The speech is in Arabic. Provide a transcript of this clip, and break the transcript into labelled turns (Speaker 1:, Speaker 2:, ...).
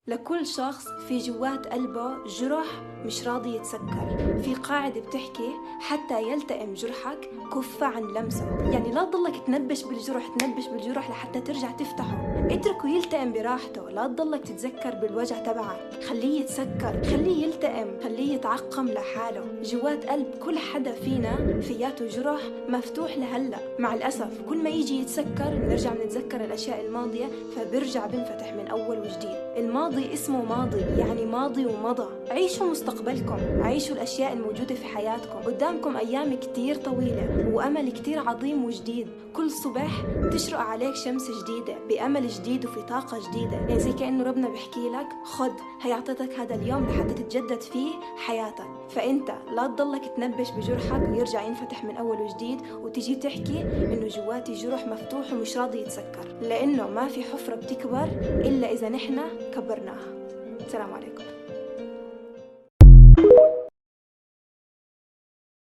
Speaker 1: لكل شخص في جوات قلبه جرح مش راضي يتسكر. في قاعدة بتحكي حتى يلتئم جرحك كف عن لمسه، يعني لا تضلك تنبش بالجرح لحتى ترجع تفتحه، اتركه يلتئم براحته، لا تضلك تتذكر بالوجع تبعك، خليه يتسكر، خليه يلتئم، خليه يتعقم لحاله. جوات قلب كل حدا فينا فياته جرح مفتوح لهلا. مع الأسف كل ما يجي يتسكر نرجع نتذكر الأشياء الماضية، فبرجع بنفتح من أول وجديد. الماضي اسمه ماضي، يعني ماضي ومضى. عيشوا مستقبلكم، عيشوا الأشياء الموجودة في حياتكم. قدامكم أيام كتير طويلة وأمل كتير عظيم وجديد. كل صبح تشرق عليك شمس جديدة بأمل جديد وفي طاقة جديدة، يعني زي كأنه ربنا بحكي لك خد هيعطيتك هذا اليوم لحتى تتجدد فيه حياتك. فأنت لا تضلك تنبش بجرحك ويرجع ينفتح من أول وجديد وتجي تحكي إنه جواتي جرح مفتوح ومش راضي يتسكر، لأنه ما في حفرة بتكبر إلا إذا نحن كبرناها. السلام عليكم.